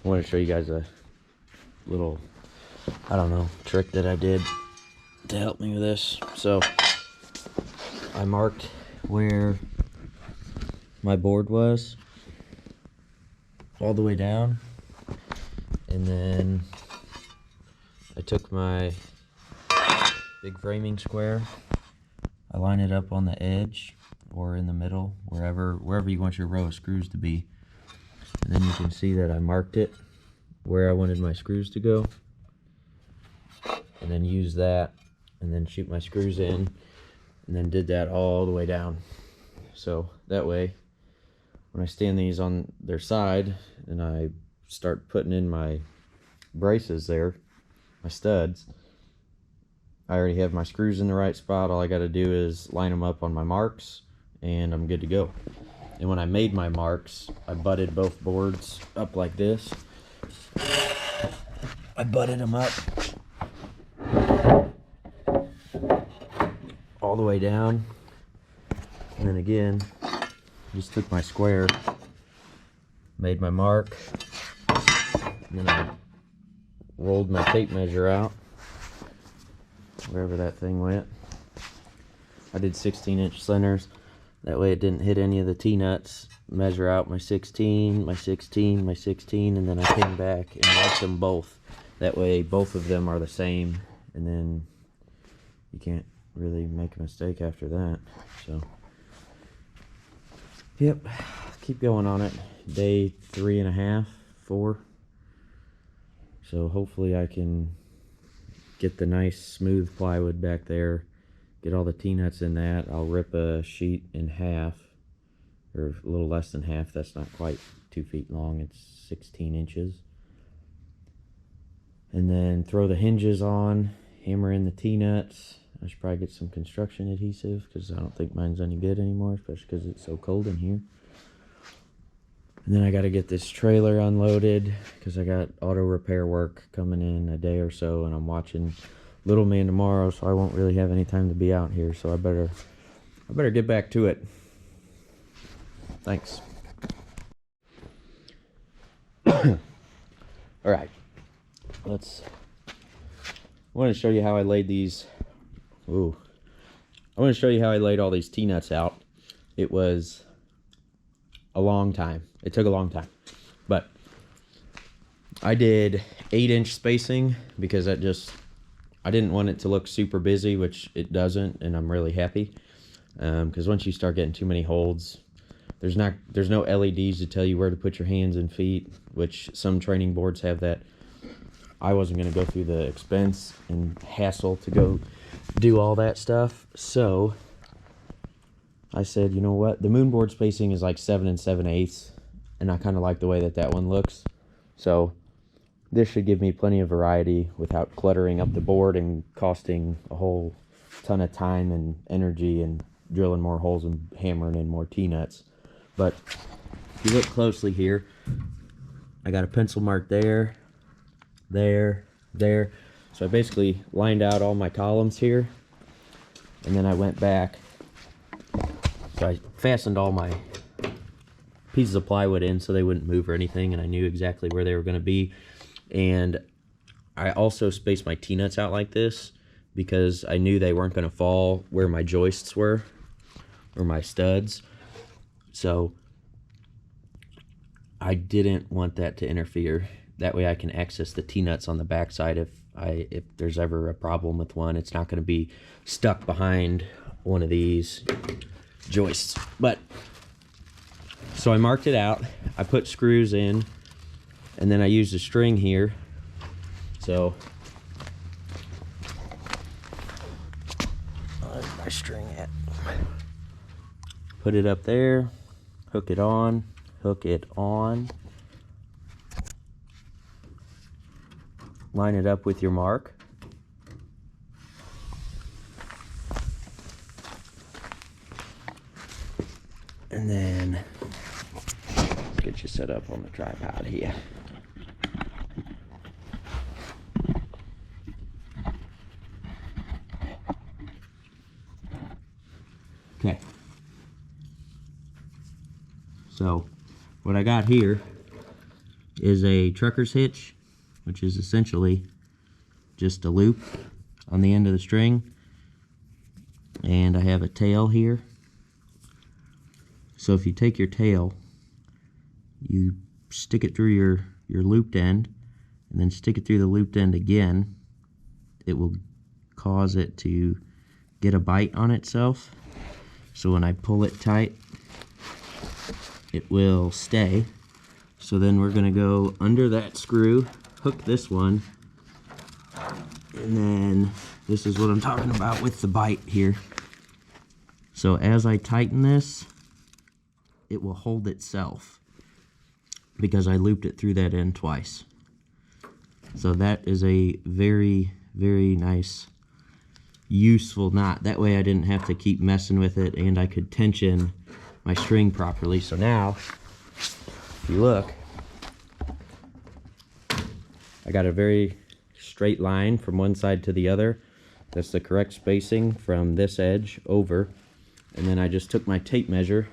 I want to show you guys a little, I don't know, trick that I did to help me with this. So I marked where my board was all the way down, and then I took my big framing square, I line it up on the edge or in the middle, wherever you want your row of screws to be, and then you can see that I marked it where I wanted my screws to go, and then use that and then shoot my screws in, and then did that all the way down. So that way when I stand these on their side and I start putting in my braces there, my studs, I already have my screws in the right spot. All I got to do is line them up on my marks and I'm good to go. And when I made my marks, I butted both boards up like this. I butted them up all the way down, and then again just took my square, made my mark, and then I rolled my tape measure out wherever that thing went. I did 16-inch centers, that way it didn't hit any of the T-nuts. Measure out my 16, my 16, my 16, and then I came back and marked them both. That way both of them are the same, and then you can't really make a mistake after that. So yep, keep going on it. Day 3.5, 4. So hopefully I can get the nice smooth plywood back there, get all the T-nuts in that. I'll rip a sheet in half, or a little less than half. That's not quite 2 feet long, it's 16 inches. And then throw the hinges on, hammer in the T-nuts. I should probably get some construction adhesive because I don't think mine's any good anymore, especially because it's so cold in here. And then I got to get this trailer unloaded because I got auto repair work coming in a day or so, and I'm watching Little Man tomorrow, so I won't really have any time to be out here. So I better get back to it. Thanks. All right, I want to show you how I laid these. Ooh, I want to show you how I laid all these T-nuts out. It was a long time. It took a long time, but I did 8-inch spacing because I didn't want it to look super busy, which it doesn't, and I'm really happy because once you start getting too many holds, there's no LEDs to tell you where to put your hands and feet, which some training boards have that. I wasn't going to go through the expense and hassle to go do all that stuff, so I said, you know what, the moon board spacing is like 7 7/8, and I kind of like the way that one looks, so this should give me plenty of variety without cluttering up the board and costing a whole ton of time and energy and drilling more holes and hammering in more T-nuts. But if you look closely here, I got a pencil mark there, there. So I basically lined out all my columns here, and then I went back. So I fastened all my pieces of plywood in so they wouldn't move or anything, and I knew exactly where they were going to be. And I also spaced my T-nuts out like this because I knew they weren't going to fall where my joists were, or my studs. So I didn't want that to interfere. That way I can access the T-nuts on the backside if there's ever a problem with one. It's not going to be stuck behind one of these joists. But so I marked it out, I put screws in, and then I used a string here. So where's my string at? Put it up there, hook it on, line it up with your mark, and then get you set up on the tripod here. Okay, so what I got here is a trucker's hitch, which is essentially just a loop on the end of the string. And I have a tail here. So if you take your tail, you stick it through your looped end, and then stick it through the looped end again, it will cause it to get a bite on itself. So when I pull it tight, it will stay. So then we're going to go under that screw, hook this one, and then this is what I'm talking about with the bite here. So as I tighten this, it will hold itself because I looped it through that end twice. So that is a very, very nice, useful knot. That way I didn't have to keep messing with it, and I could tension my string properly. So now, if you look, I got a very straight line from one side to the other. That's the correct spacing from this edge over. And then I just took my tape measure,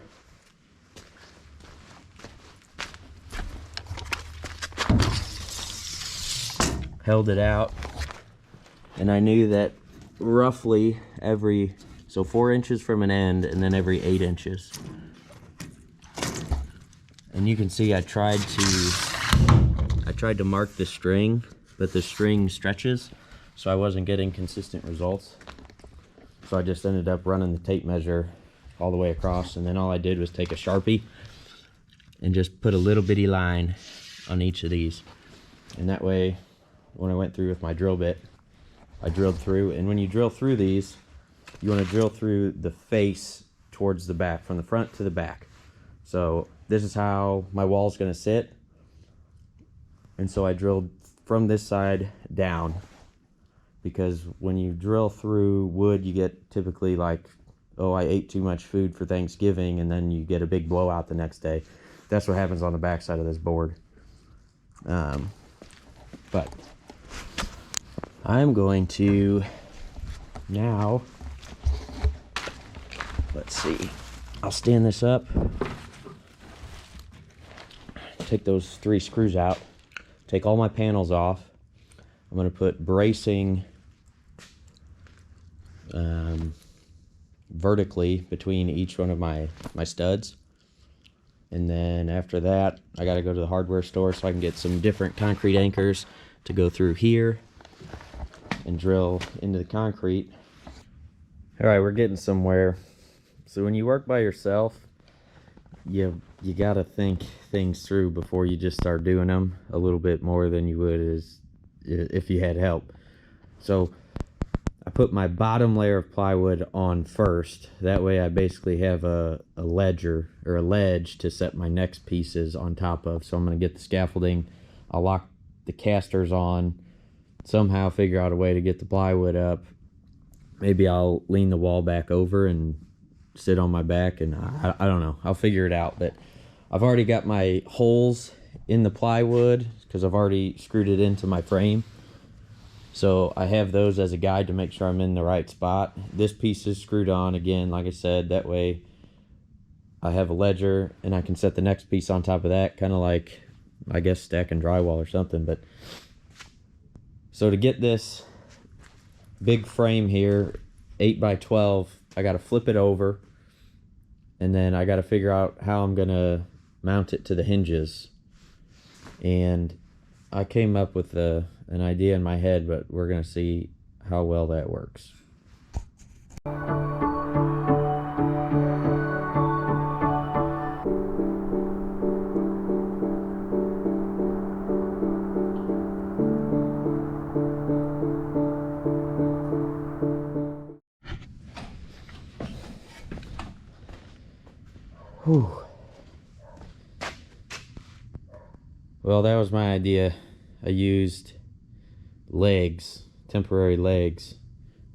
held it out, and I knew that roughly so 4 inches from an end, and then every 8 inches. And you can see I tried to mark the string, but the string stretches, so I wasn't getting consistent results. So I just ended up running the tape measure all the way across, and then all I did was take a Sharpie and just put a little bitty line on each of these. And that way, when I went through with my drill bit, I drilled through. And when you drill through these, you want to drill through the face towards the back, from the front to the back. So this is how my wall's going to sit. And so I drilled from this side down, because when you drill through wood, you get typically like, oh, I ate too much food for Thanksgiving, and then you get a big blowout the next day. That's what happens on the back side of this board. But I'm going to now, let's see, I'll stand this up, take those 3 screws out, take all my panels off. I'm going to put bracing vertically between each one of my studs. And then after that, I got to go to the hardware store so I can get some different concrete anchors to go through here and drill into the concrete. All right, we're getting somewhere. So when you work by yourself, you got to think things through before you just start doing them a little bit more than you would if you had help. So I put my bottom layer of plywood on first. That way I basically have a ledge to set my next pieces on top of. So I'm going to get the scaffolding, I'll lock the casters on, somehow figure out a way to get the plywood up. Maybe I'll lean the wall back over and sit on my back, and I don't know. I'll figure it out. But I've already got my holes in the plywood because I've already screwed it into my frame. So I have those as a guide to make sure I'm in the right spot. This piece is screwed on again, like I said. That way I have a ledger and I can set the next piece on top of that, kind of like, I guess, stacking drywall or something. But so to get this big frame here, 8x12, I got to flip it over, and then I got to figure out how I'm gonna mount it to the hinges. And I came up with an idea in my head, but we're gonna see how well that works. Whew. Well, that was my idea. I used legs, temporary legs,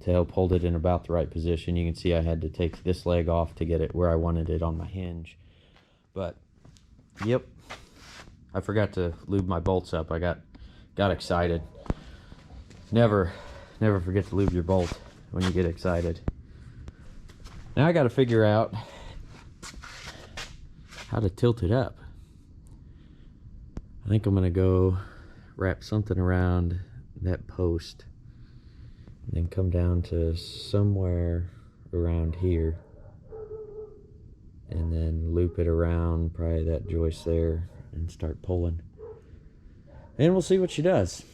to help hold it in about the right position. You can see I had to take this leg off to get it where I wanted it on my hinge. But, yep, I forgot to lube my bolts up. I got excited. Never forget to lube your bolt when you get excited. Now I got to figure out how to tilt it up. I think I'm gonna go wrap something around that post and then come down to somewhere around here and then loop it around probably that joist there and start pulling, and we'll see what she does.